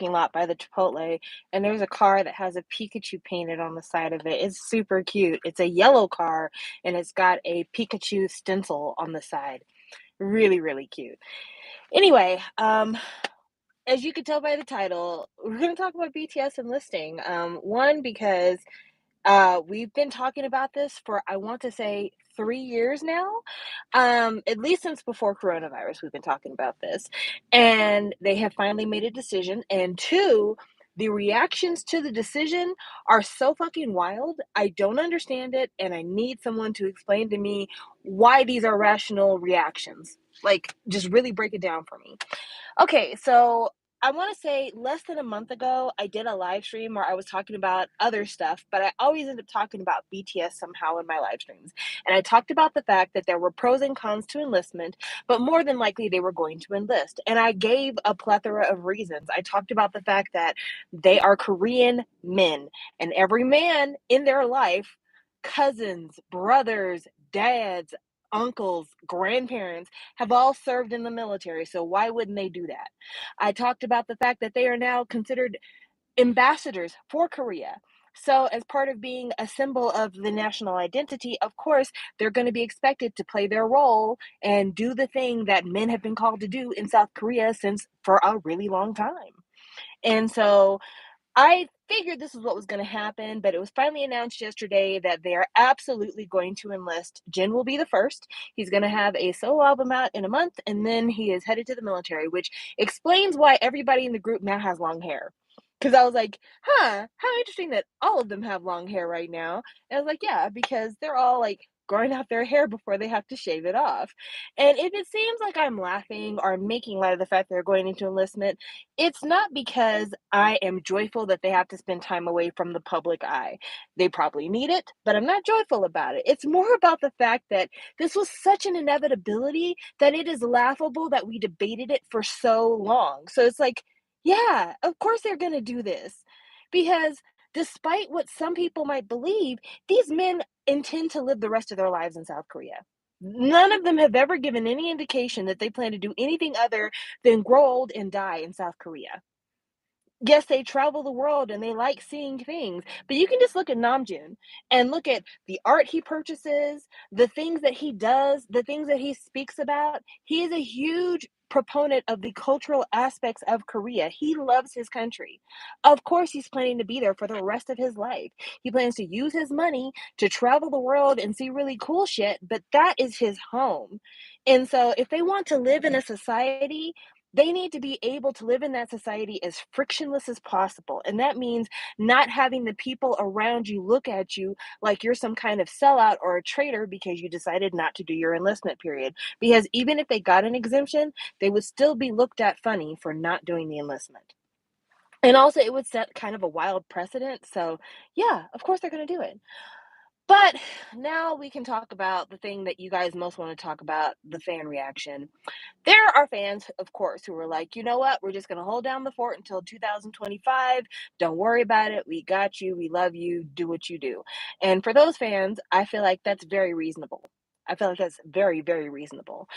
parking lot by the Chipotle, and there's a car that has a Pikachu painted on the side of it. It's super cute. It's a yellow car, and it's got a Pikachu stencil on the side. Really, really cute. Anyway, as you can tell by the title, we're going to talk about BTS enlisting. One, because we've been talking about this for, I want to say, 3 years now. At least since before coronavirus, we've been talking about this. And they have finally made a decision. And two, the reactions to the decision are so fucking wild. I don't understand it. And I need someone to explain to me why these are rational reactions. Like, just really break it down for me. Okay, so I want to say less than a month ago, I did a live stream where I was talking about other stuff, but I always end up talking about BTS somehow in my live streams. And I talked about the fact that there were pros and cons to enlistment, but more than likely they were going to enlist. And I gave a plethora of reasons. I talked about the fact that they are Korean men, and every man in their life, cousins, brothers, dads, uncles, grandparents, have all served in the military, so why wouldn't they do that? I talked about the fact that they are now considered ambassadors for Korea. So, as part of being a symbol of the national identity, of course, they're going to be expected to play their role and do the thing that men have been called to do in South Korea since for a really long time. And so I figured this is what was going to happen, but it was finally announced yesterday that they are absolutely going to enlist. Jin will be the first. He's going to have a solo album out in a month, and then he is headed to the military, which explains why everybody in the group now has long hair. Because I was like, huh, how interesting that all of them have long hair right now. And I was like, yeah, because they're all like growing out their hair before they have to shave it off. And if it seems like I'm laughing or making light of the fact they're going into enlistment, it's not because I am joyful that they have to spend time away from the public eye. They probably need it, but I'm not joyful about it. It's more about the fact that this was such an inevitability that it is laughable that we debated it for so long. So it's like, yeah, of course they're going to do this. Because despite what some people might believe, these men intend to live the rest of their lives in South Korea. None of them have ever given any indication that they plan to do anything other than grow old and die in South Korea. Yes, they travel the world and they like seeing things, but you can just look at Namjoon and look at the art he purchases, the things that he does, the things that he speaks about. He is a huge proponent of the cultural aspects of Korea. He loves his country. Of course, he's planning to be there for the rest of his life. He plans to use his money to travel the world and see really cool shit, but that is his home. And so, if they want to live in a society, they need to be able to live in that society as frictionless as possible. And that means not having the people around you look at you like you're some kind of sellout or a traitor because you decided not to do your enlistment period. Because even if they got an exemption, they would still be looked at funny for not doing the enlistment. And also, it would set kind of a wild precedent. So, yeah, of course they're going to do it. But now we can talk about the thing that you guys most want to talk about, the fan reaction. There are fans, of course, who are like, you know what? We're just going to hold down the fort until 2025. Don't worry about it. We got you. We love you. Do what you do. And for those fans, I feel like that's very reasonable. I feel like that's very, very reasonable.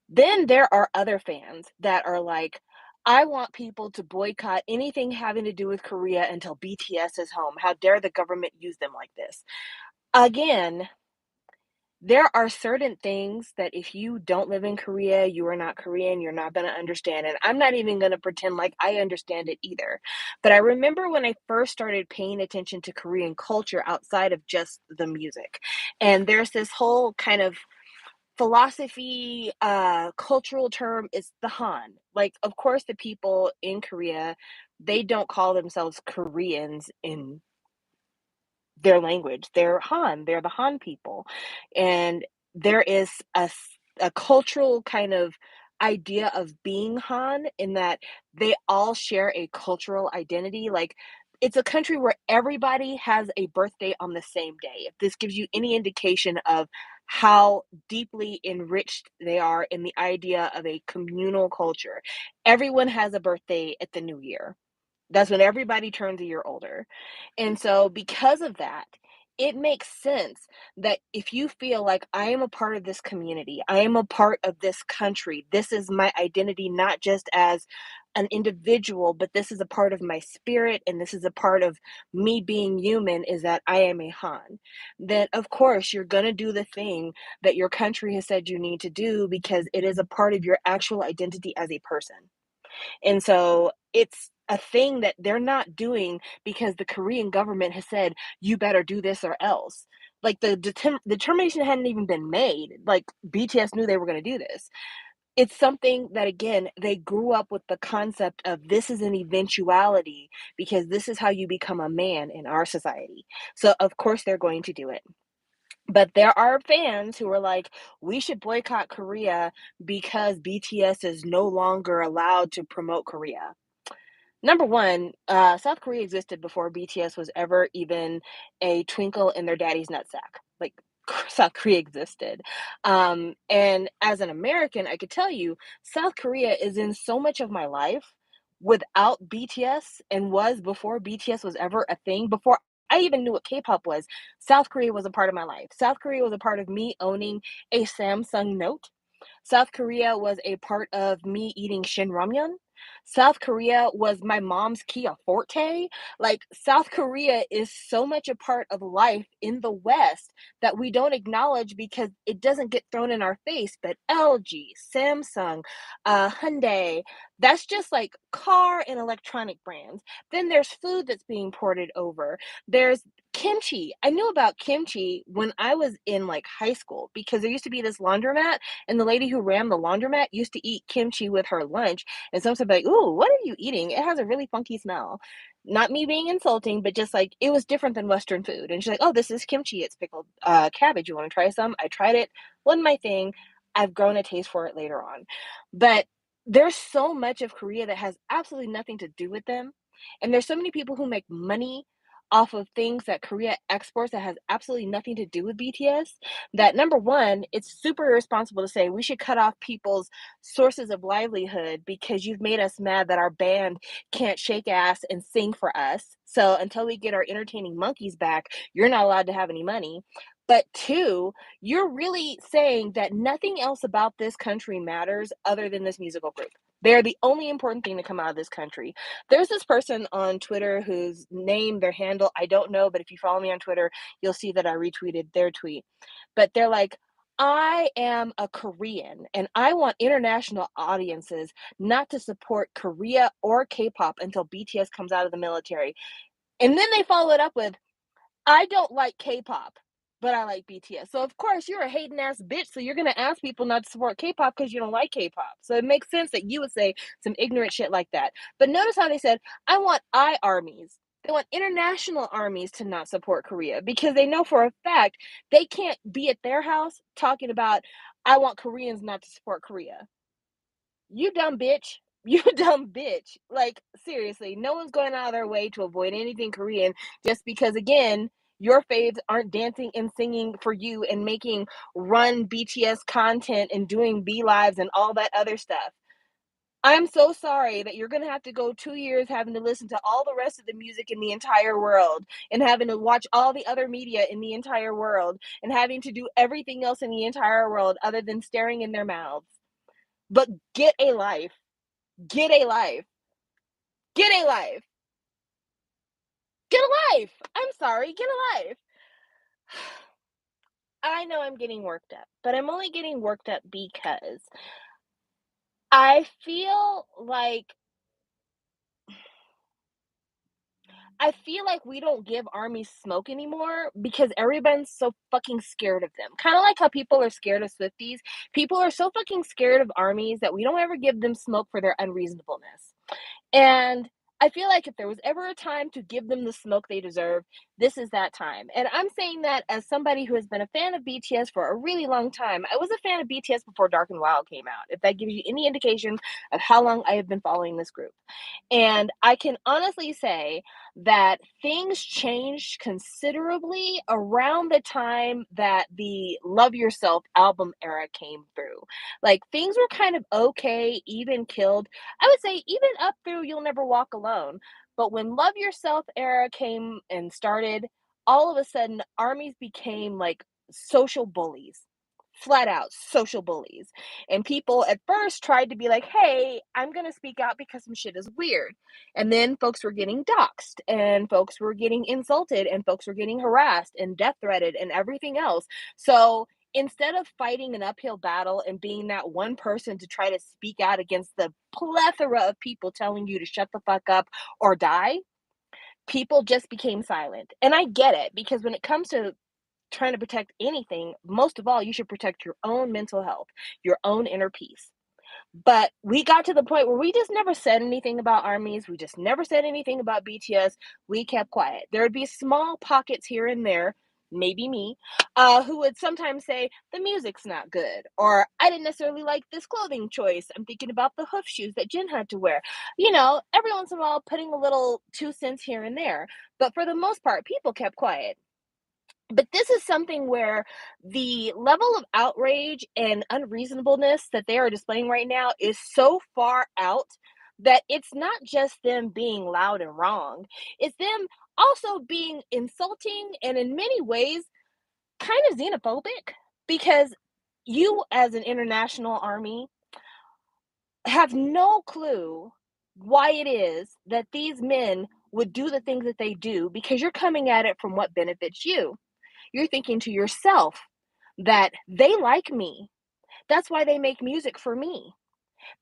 Then there are other fans that are like, I want people to boycott anything having to do with Korea until BTS is home. How dare the government use them like this? Again, there are certain things that if you don't live in Korea, you are not Korean, you're not going to understand. And I'm not even going to pretend like I understand it either. But I remember when I first started paying attention to Korean culture outside of just the music. And there's this whole kind of philosophy, cultural term is the Han. Like, of course, the people in Korea, they don't call themselves Koreans in their language. They're Han, they're the Han people. And there is a cultural kind of idea of being Han in that they all share a cultural identity. Like, it's a country where everybody has a birthday on the same day. If this gives you any indication of how deeply enriched they are in the idea of a communal culture, everyone has a birthday at the new year. That's when everybody turns a year older. And so, because of that, it makes sense that if you feel like I am a part of this community, I am a part of this country, this is my identity, not just as an individual, but this is a part of my spirit and this is a part of me being human is that I am a Han. Then, of course, you're going to do the thing that your country has said you need to do because it is a part of your actual identity as a person. And so it's a thing that they're not doing because the Korean government has said, you better do this or else. Like the determination hadn't even been made. Like BTS knew they were going to do this. It's something that, again, they grew up with the concept of this is an eventuality because this is how you become a man in our society. So, of course, they're going to do it. But there are fans who are like, we should boycott Korea because BTS is no longer allowed to promote Korea. Number one, South Korea existed before BTS was ever even a twinkle in their daddy's nutsack. Like, South Korea existed. And as an American, I could tell you, South Korea is in so much of my life without BTS and was before BTS was ever a thing. Before I even knew what K-pop was, South Korea was a part of my life. South Korea was a part of me owning a Samsung Note. South Korea was a part of me eating Shin Ramyun. South Korea was my mom's Kia Forte. Like, South Korea is so much a part of life in the West that we don't acknowledge because it doesn't get thrown in our face. But LG, Samsung, Hyundai, that's just like car and electronic brands. Then there's food that's being ported over. There's kimchi. I knew about kimchi when I was in like high school because there used to be this laundromat and the lady who ran the laundromat used to eat kimchi with her lunch. And some would be like, "Ooh, what are you eating? It has a really funky smell." Not me being insulting, but just like it was different than Western food. And she's like, "Oh, this is kimchi. It's pickled cabbage. You want to try some?" I tried it. Wasn't my thing. I've grown a taste for it later on. But there's so much of Korea that has absolutely nothing to do with them. And there's so many people who make money off of things that Korea exports that has absolutely nothing to do with BTS, that number one, it's super irresponsible to say we should cut off people's sources of livelihood because you've made us mad that our band can't shake ass and sing for us. So until we get our entertaining monkeys back, you're not allowed to have any money. But two, you're really saying that nothing else about this country matters other than this musical group. They're the only important thing to come out of this country. There's this person on Twitter whose name, their handle, I don't know, but if you follow me on Twitter, you'll see that I retweeted their tweet. But they're like, I am a Korean and I want international audiences not to support Korea or K-pop until BTS comes out of the military. And then they follow it up with, I don't like K-pop, but I like BTS. So of course you're a hating ass bitch. So you're gonna ask people not to support K-pop because you don't like K-pop. So it makes sense that you would say some ignorant shit like that. But notice how they said, I want armies. They want international armies to not support Korea because they know for a fact they can't be at their house talking about I want Koreans not to support Korea. You dumb bitch. You dumb bitch. Like, seriously, no one's going out of their way to avoid anything Korean just because, again, your faves aren't dancing and singing for you and making run BTS content and doing B lives and all that other stuff. I'm so sorry that you're going to have to go 2 years having to listen to all the rest of the music in the entire world and having to watch all the other media in the entire world and having to do everything else in the entire world other than staring in their mouths. But get a life. Get a life. Get a life. Get a life. I'm sorry. Get a life. I know I'm getting worked up, but I'm only getting worked up because I I feel like we don't give armies smoke anymore because everyone's so fucking scared of them. Kind of like how people are scared of Swifties. People are so fucking scared of armies that we don't ever give them smoke for their unreasonableness. And I feel like if there was ever a time to give them the smoke they deserve, this is that time. And I'm saying that as somebody who has been a fan of BTS for a really long time. I was a fan of BTS before Dark and Wild came out, if that gives you any indication of how long I have been following this group. And I can honestly say that things changed considerably around the time that the Love Yourself album era came through. Like, things were kind of okay, even killed. I would say even up through You'll Never Walk Alone. But when Love Yourself era came and started, all of a sudden armies became like social bullies. flat out social bullies. And people at first tried to be like, hey, I'm going to speak out because some shit is weird. And then folks were getting doxxed and folks were getting insulted and folks were getting harassed and death threatened and everything else. So instead of fighting an uphill battle and being that one person to try to speak out against the plethora of people telling you to shut the fuck up or die, people just became silent. And I get it, because when it comes to trying to protect anything, most of all, you should protect your own mental health, your own inner peace. But we got to the point where we just never said anything about armies. We just never said anything about BTS. We kept quiet. There would be small pockets here and there, maybe me, who would sometimes say, the music's not good, or I didn't necessarily like this clothing choice. I'm thinking about the hoof shoes that Jin had to wear. You know, every once in a while, putting a little 2 cents here and there. But for the most part, people kept quiet. But this is something where the level of outrage and unreasonableness that they are displaying right now is so far out that it's not just them being loud and wrong. It's them also being insulting and in many ways kind of xenophobic, because you, as an international army, have no clue why it is that these men would do the things that they do, because you're coming at it from what benefits you. You're thinking to yourself that they like me. That's why they make music for me.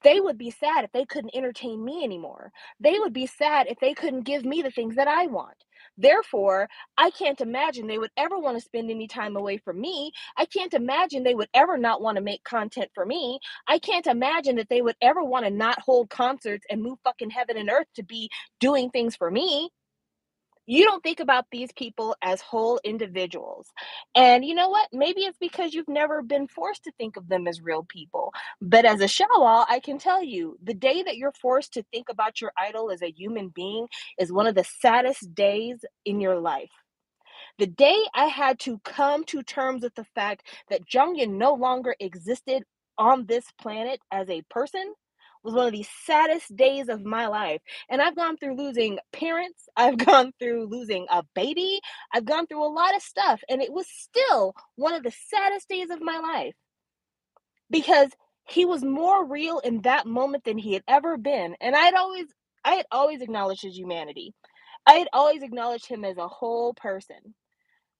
They would be sad if they couldn't entertain me anymore. They would be sad if they couldn't give me the things that I want. Therefore, I can't imagine they would ever want to spend any time away from me. I can't imagine they would ever not want to make content for me. I can't imagine that they would ever want to not hold concerts and move fucking heaven and earth to be doing things for me. You don't think about these people as whole individuals. And you know what? Maybe it's because you've never been forced to think of them as real people. But as a Shawwal, I can tell you, the day that you're forced to think about your idol as a human being is one of the saddest days in your life. The day I had to come to terms with the fact that Jonghyun no longer existed on this planet as a person was one of the saddest days of my life. And I've gone through losing parents, I've gone through losing a baby, I've gone through a lot of stuff, and it was still one of the saddest days of my life, because he was more real in that moment than he had ever been. And I had always acknowledged his humanity. I had always acknowledged him as a whole person.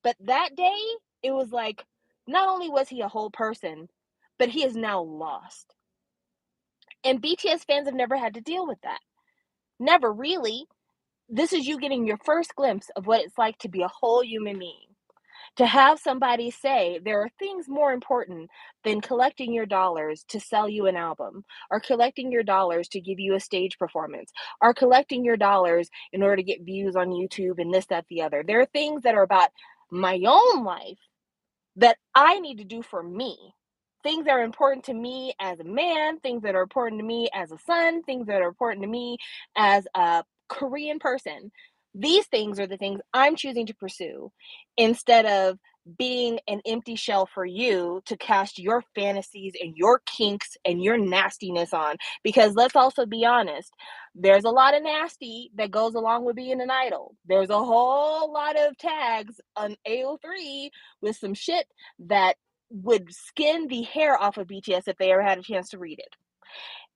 But that day, it was like, not only was he a whole person, but he is now lost. And BTS fans have never had to deal with that. Never really. This is you getting your first glimpse of what it's like to be a whole human being. To have somebody say there are things more important than collecting your dollars to sell you an album, or collecting your dollars to give you a stage performance, or collecting your dollars in order to get views on YouTube and this, that, the other. There are things that are about my own life that I need to do for me. Things that are important to me as a man, things that are important to me as a son, things that are important to me as a Korean person. These things are the things I'm choosing to pursue instead of being an empty shell for you to cast your fantasies and your kinks and your nastiness on. Because let's also be honest, there's a lot of nasty that goes along with being an idol. There's a whole lot of tags on AO3 with some shit that would skin the hair off of BTS if they ever had a chance to read it.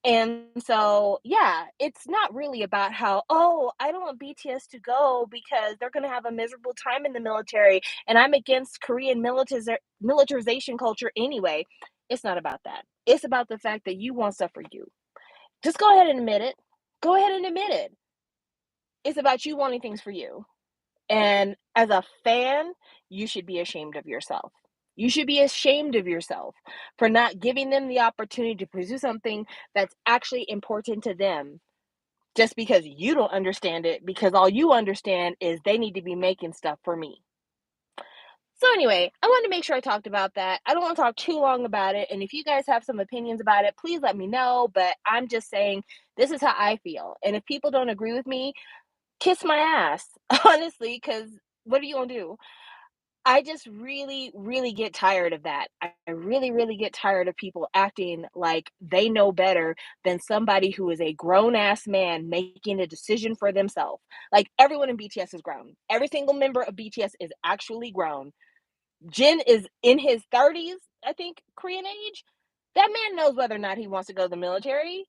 And so, yeah, it's not really about how, oh, I don't want BTS to go because they're going to have a miserable time in the military and I'm against Korean militarization culture anyway. It's not about that. It's about the fact that you want stuff for you. Just go ahead and admit it. Go ahead and admit it. It's about you wanting things for you. And as a fan, you should be ashamed of yourself. You should be ashamed of yourself for not giving them the opportunity to pursue something that's actually important to them, just because you don't understand it, because all you understand is they need to be making stuff for me. So anyway, I wanted to make sure I talked about that. I don't want to talk too long about it. And if you guys have some opinions about it, please let me know. But I'm just saying, this is how I feel. And if people don't agree with me, kiss my ass, honestly, because what are you going to do? I just really, really get tired of that. I really, really get tired of people acting like they know better than somebody who is a grown ass man making a decision for themselves. Like, everyone in BTS is grown. Every single member of BTS is actually grown. Jin is in his 30s. I think, Korean age, that man knows whether or not he wants to go to the military.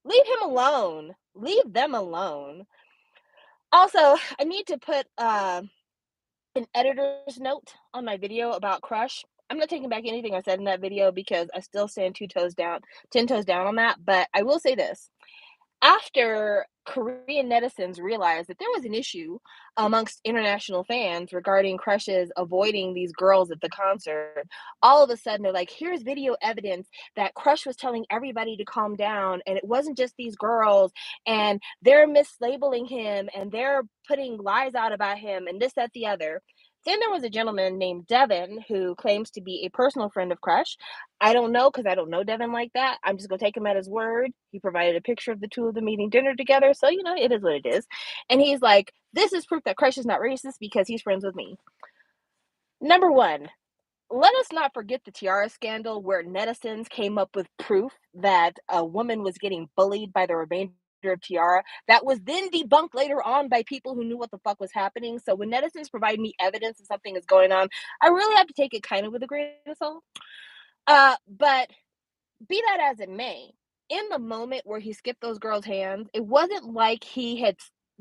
Leave him alone. Leave them alone. Also, I need to put an editor's note on my video about Crush. I'm not taking back anything I said in that video because I still stand 10 toes down on that. But I will say this: after Korean netizens realized that there was an issue amongst international fans regarding crushes avoiding these girls at the concert, all of a sudden they're like, here's video evidence that Crush was telling everybody to calm down, and it wasn't just these girls, and they're mislabeling him, and they're putting lies out about him, and this, that, the other. Then there was a gentleman named Devin who claims to be a personal friend of Crush. I don't know because I don't know Devin like that. I'm just gonna take him at his word. He provided a picture of the two of them eating dinner together, so it is what it is. And he's like, "This is proof that Crush is not racist because he's friends with me." Number one, let us not forget the tiara scandal where netizens came up with proof that a woman was getting bullied by the remainder of tiara. That was then debunked later on by people who knew what the fuck was happening. So when netizens provide me evidence that something is going on, I really have to take it kind of with a grain of salt. But be that as it may, in the moment where he skipped those girls' hands, it wasn't like he had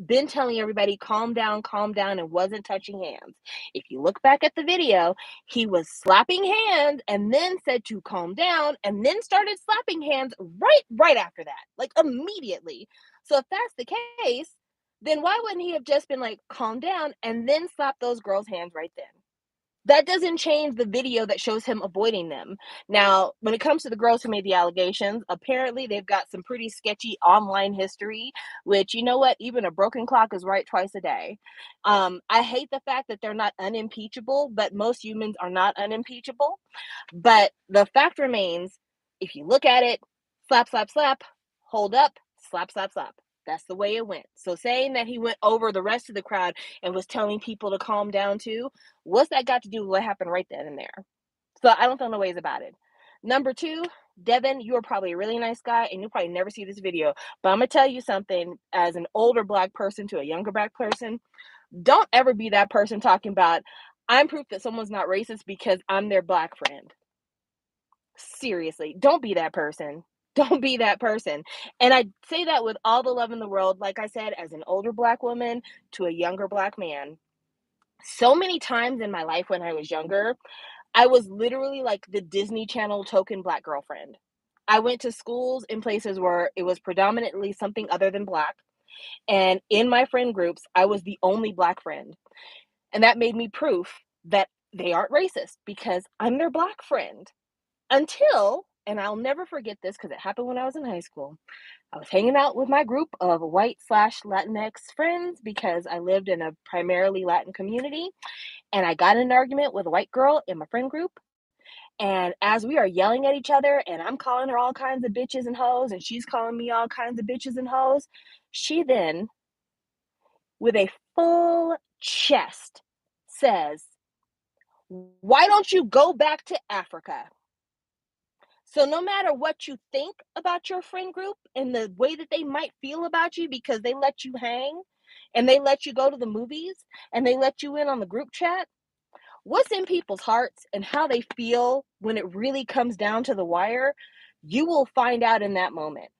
been telling everybody, calm down, and wasn't touching hands. If you look back at the video, he was slapping hands and then said to calm down and then started slapping hands right after that, like immediately. So if that's the case, then why wouldn't he have just been like, calm down, and then slap those girls' hands right then? That doesn't change the video that shows him avoiding them. Now, when it comes to the girls who made the allegations, apparently they've got some pretty sketchy online history, which, you know what? Even a broken clock is right twice a day. I hate the fact that they're not unimpeachable, but most humans are not unimpeachable. But the fact remains, if you look at it, slap, slap, slap, hold up, slap, slap, slap. That's the way it went. So saying that he went over the rest of the crowd and was telling people to calm down too, what's that got to do with what happened right then and there? So I don't feel no ways about it. Number two, Devin, you are probably a really nice guy and you'll probably never see this video. But I'm going to tell you something as an older black person to a younger black person. Don't ever be that person talking about, I'm proof that someone's not racist because I'm their black friend. Seriously, don't be that person. Don't be that person. And I say that with all the love in the world, like I said, as an older black woman to a younger black man. So many times in my life when I was younger, I was literally like the Disney Channel token black girlfriend. I went to schools in places where it was predominantly something other than black. And in my friend groups, I was the only black friend. And that made me proof that they aren't racist because I'm their black friend. Until, and I'll never forget this because it happened when I was in high school. I was hanging out with my group of white slash Latinx friends because I lived in a primarily Latin community. And I got in an argument with a white girl in my friend group. And as we are yelling at each other, and I'm calling her all kinds of bitches and hoes, and she's calling me all kinds of bitches and hoes, she then, with a full chest, says, "Why don't you go back to Africa?" So no matter what you think about your friend group and the way that they might feel about you because they let you hang and they let you go to the movies and they let you in on the group chat, what's in people's hearts and how they feel when it really comes down to the wire, you will find out in that moment.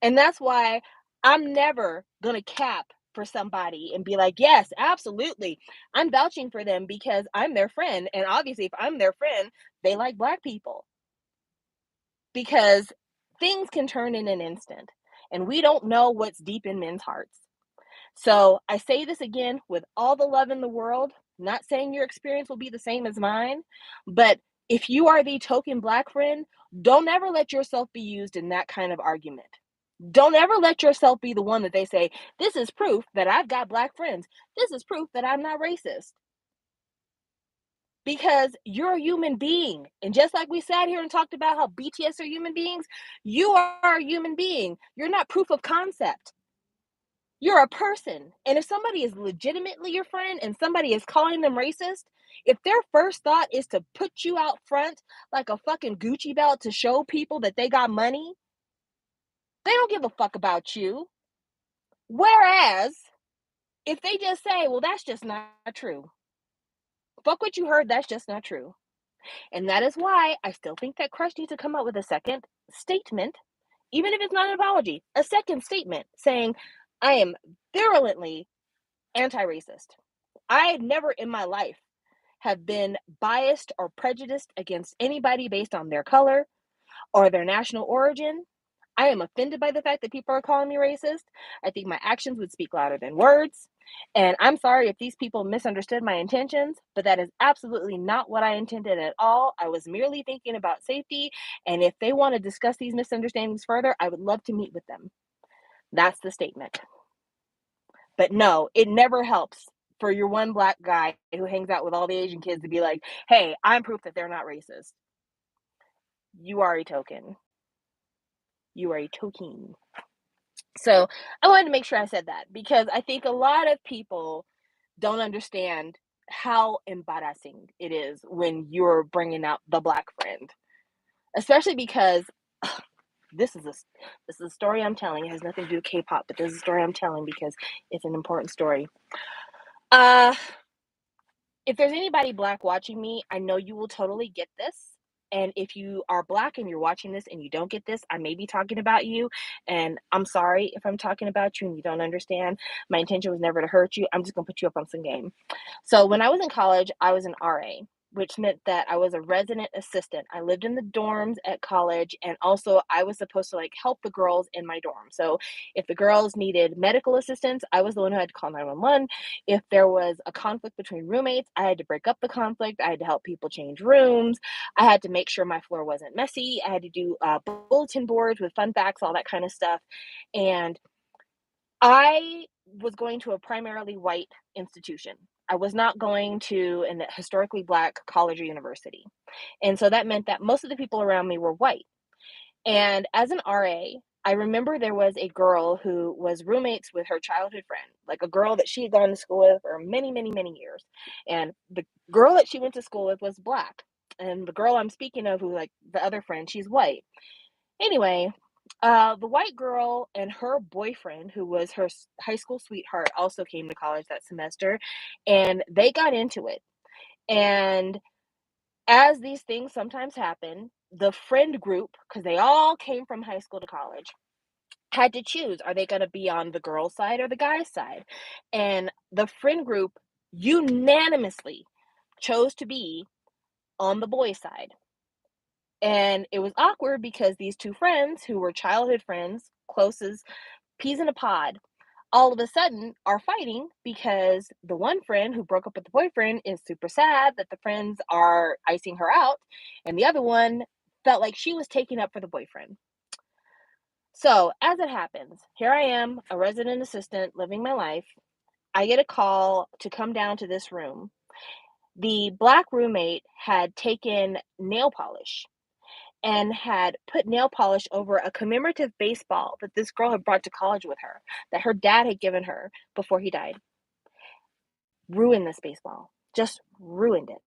And that's why I'm never going to cap for somebody and be like, yes, absolutely. I'm vouching for them because I'm their friend. And obviously, if I'm their friend, they like black people because things can turn in an instant and we don't know what's deep in men's hearts. So I say this again with all the love in the world, not saying your experience will be the same as mine, but if you are the token black friend, don't ever let yourself be used in that kind of argument. Don't ever let yourself be the one that they say, this is proof that I've got black friends. This is proof that I'm not racist. Because you're a human being. And just like we sat here and talked about how BTS are human beings, you are a human being. You're not proof of concept. You're a person. And if somebody is legitimately your friend and somebody is calling them racist, if their first thought is to put you out front like a fucking Gucci belt to show people that they got money, they don't give a fuck about you. Whereas, if they just say, well, that's just not true. Fuck what you heard, that's just not true. And that is why I still think that Crush needs to come up with a second statement, even if it's not an apology, a second statement saying, I am virulently anti racist. I never in my life have been biased or prejudiced against anybody based on their color or their national origin. I am offended by the fact that people are calling me racist. I think my actions would speak louder than words. And I'm sorry if these people misunderstood my intentions, but that is absolutely not what I intended at all. I was merely thinking about safety. And if they want to discuss these misunderstandings further, I would love to meet with them. That's the statement. But no, it never helps for your one black guy who hangs out with all the Asian kids to be like, hey, I'm proof that they're not racist. You are a token. You are a token. So I wanted to make sure I said that because I think a lot of people don't understand how embarrassing it is when you're bringing out the black friend, especially because this is a story I'm telling. It has nothing to do with K-pop, but this is a story I'm telling because it's an important story. Uh, if there's anybody black watching me, I know you will totally get this. And if you are black and you're watching this and you don't get this, I may be talking about you. And I'm sorry if I'm talking about you and you don't understand. My intention was never to hurt you. I'm just going to put you up on some game. So when I was in college, I was an RA, which meant that I was a resident assistant. I lived in the dorms at college, and also I was supposed to like help the girls in my dorm. So if the girls needed medical assistance, I was the one who had to call 911. If there was a conflict between roommates, I had to break up the conflict. I had to help people change rooms. I had to make sure my floor wasn't messy. I had to do bulletin boards with fun facts, all that kind of stuff. And I was going to a primarily white institution. I was not going to an historically black college or university. And so that meant that most of the people around me were white. And as an RA, I remember there was a girl who was roommates with her childhood friend, like a girl that she had gone to school with for many, many, many years. And the girl that she went to school with was black. And the girl I'm speaking of, who like the other friend, she's white. Anyway, the white girl and her boyfriend, who was her high school sweetheart, also came to college that semester, and they got into it. And as these things sometimes happen, the friend group, because they all came from high school to college, had to choose, are they going to be on the girl's side or the guy's side? And the friend group unanimously chose to be on the boys' side. And it was awkward because these two friends, who were childhood friends, close as peas in a pod, all of a sudden are fighting because the one friend who broke up with the boyfriend is super sad that the friends are icing her out, and the other one felt like she was taking up for the boyfriend. So, as it happens, here I am, a resident assistant living my life. I get a call to come down to this room. The black roommate had taken nail polish and had put nail polish over a commemorative baseball that this girl had brought to college with her, that her dad had given her before he died. Ruined this baseball, just ruined it.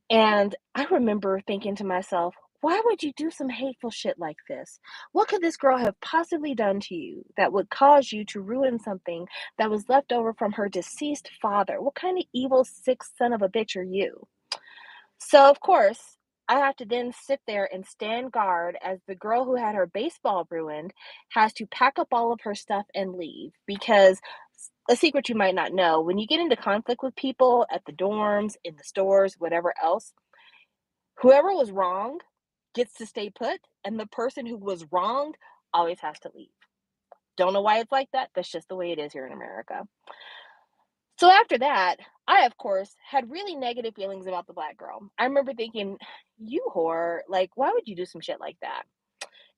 And I remember thinking to myself, why would you do some hateful shit like this? What could this girl have possibly done to you that would cause you to ruin something that was left over from her deceased father? What kind of evil, sick son of a bitch are you? So, of course, I have to then sit there and stand guard as the girl who had her baseball ruined has to pack up all of her stuff and leave. Because a secret you might not know, when you get into conflict with people at the dorms, in the stores, whatever else, whoever was wrong gets to stay put, and the person who was wronged always has to leave. Don't know why it's like that. That's just the way it is here in America. So after that, I, of course, had really negative feelings about the black girl. I remember thinking, you whore, like, why would you do some shit like that?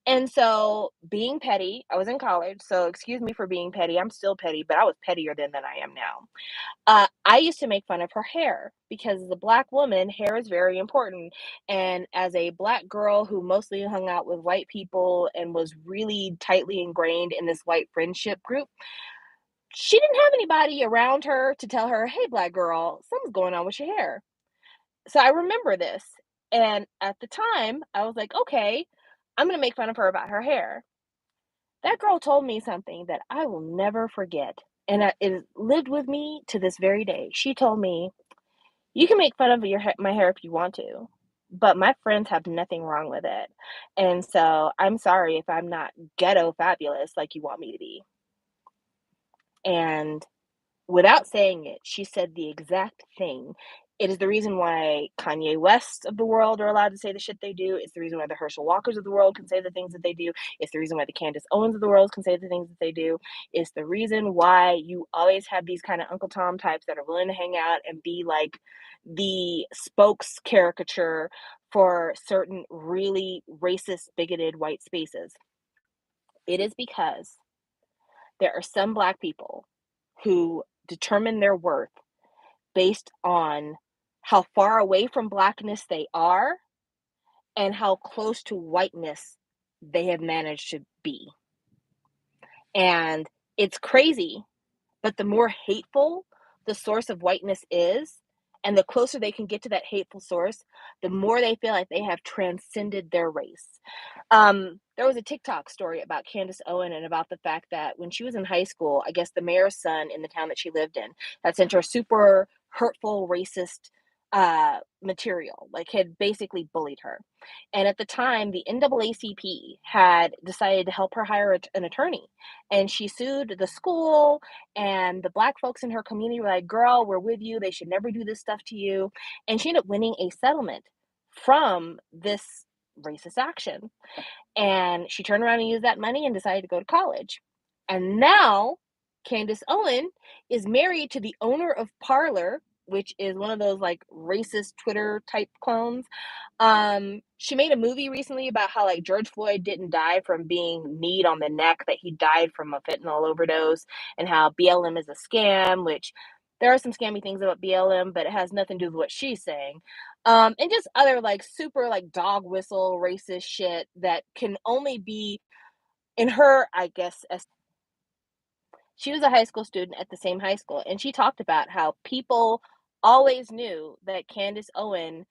And so, being petty, I was in college, so excuse me for being petty. I'm still petty, but I was pettier then than I am now. I used to make fun of her hair because as a black woman, hair is very important. And as a black girl who mostly hung out with white people and was really tightly ingrained in this white friendship group, she didn't have anybody around her to tell her, hey, black girl, something's going on with your hair. So I remember this. And at the time, I was like, okay, I'm going to make fun of her about her hair. That girl told me something that I will never forget. And it lived with me to this very day. She told me, You can make fun of my hair if you want to, but my friends have nothing wrong with it. And so I'm sorry if I'm not ghetto fabulous like you want me to be. And without saying it, she said the exact thing. It is the reason why Kanye West of the world are allowed to say the shit they do. It's the reason why the Herschel Walkers of the world can say the things that they do. It's the reason why the Candace Owens of the world can say the things that they do. It's the reason why you always have these kind of Uncle Tom types that are willing to hang out and be like the spokes caricature for certain really racist, bigoted white spaces. It is because there are some Black people who determine their worth based on how far away from Blackness they are and how close to whiteness they have managed to be. And it's crazy, but the more hateful the source of whiteness is, and the closer they can get to that hateful source, the more they feel like they have transcended their race. There was a TikTok story about Candace Owen and about the fact that when she was in high school, I guess the mayor's son in the town that she lived in had sent her super hurtful, racist material, like had basically bullied her. And at the time, the NAACP had decided to help her hire an attorney. And she sued the school, and the Black folks in her community were like, girl, we're with you. They should never do this stuff to you. And she ended up winning a settlement from this racist action. And she turned around and used that money and decided to go to college. And now Candace Owen is married to the owner of Parler, which is one of those like racist Twitter type clones. She made a movie recently about how like George Floyd didn't die from being kneed on the neck, that he died from a fentanyl overdose, and how BLM is a scam, which there are some scammy things about BLM, but it has nothing to do with what she's saying. And just other like super like dog whistle racist shit that can only be in her, I guess, as she was a high school student at the same high school, and she talked about how people always knew that Candace Owen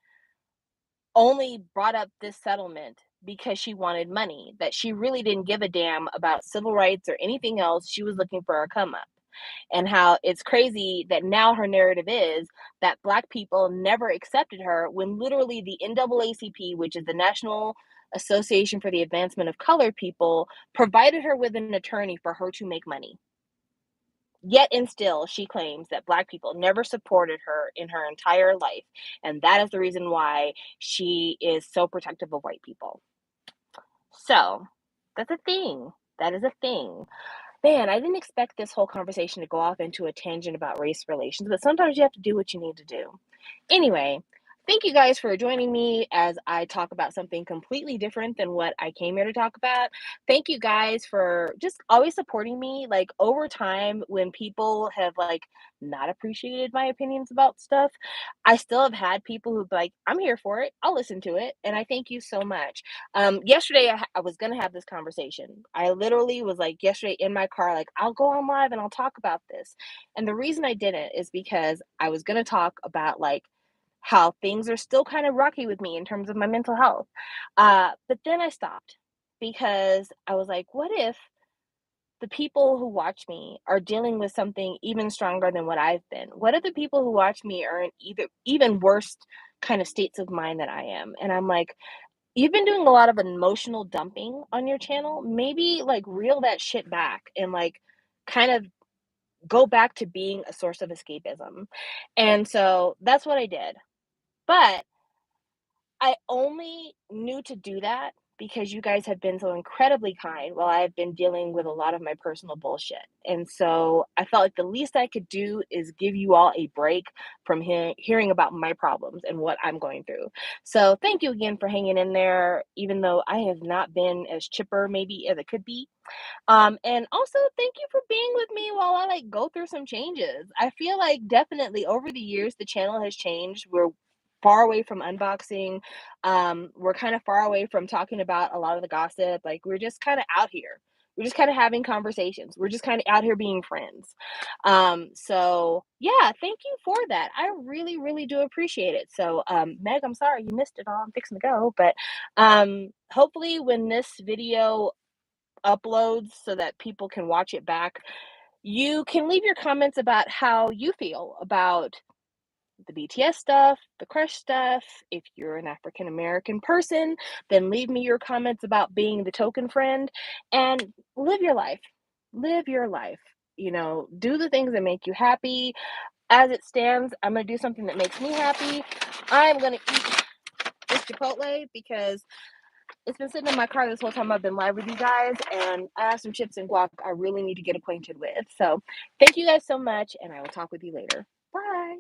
only brought up this settlement because she wanted money, that she really didn't give a damn about civil rights or anything else. She was looking for a come up. And how it's crazy that now her narrative is that Black people never accepted her when literally the NAACP, which is the National Association for the Advancement of Colored People, provided her with an attorney for her to make money. Yet and still, she claims that Black people never supported her in her entire life. And that is the reason why she is so protective of white people. So, that's a thing. That is a thing. Man, I didn't expect this whole conversation to go off into a tangent about race relations, but sometimes you have to do what you need to do. Anyway, thank you guys for joining me as I talk about something completely different than what I came here to talk about. Thank you guys for just always supporting me. Like over time, when people have like not appreciated my opinions about stuff, I still have had people who be like, I'm here for it. I'll listen to it. And I thank you so much. Yesterday, I was going to have this conversation. I literally was like, yesterday in my car, like, I'll go on live and I'll talk about this. And the reason I didn't is because I was going to talk about like how things are still kind of rocky with me in terms of my mental health. But then I stopped because I was like, what if the people who watch me are dealing with something even stronger than what I've been? What if the people who watch me are in either even worse kind of states of mind than I am? And I'm like, you've been doing a lot of emotional dumping on your channel. Maybe like reel that shit back and like kind of go back to being a source of escapism. And so that's what I did. But I only knew to do that because you guys have been so incredibly kind while I've been dealing with a lot of my personal bullshit. And so I felt like the least I could do is give you all a break from hearing about my problems and what I'm going through. So thank you again for hanging in there, even though I have not been as chipper maybe as it could be. And also thank you for being with me while I like go through some changes. I feel like definitely over the years the channel has changed. We're far away from unboxing. We're kind of far away from talking about a lot of the gossip. Like we're just kind of out here. We're just kind of having conversations. We're just kind of out here being friends. So yeah, thank you for that. I really, really do appreciate it. So Meg, I'm sorry you missed it all. I'm fixing to go, but hopefully when this video uploads so that people can watch it back, you can leave your comments about how you feel about the BTS stuff, the crush stuff. If you're an African American person, then leave me your comments about being the token friend and live your life. Live your life. Do the things that make you happy. As it stands, I'm going to do something that makes me happy. I'm going to eat this Chipotle because it's been sitting in my car this whole time I've been live with you guys, and I have some chips and guac I really need to get acquainted with. So thank you guys so much, and I will talk with you later. Bye.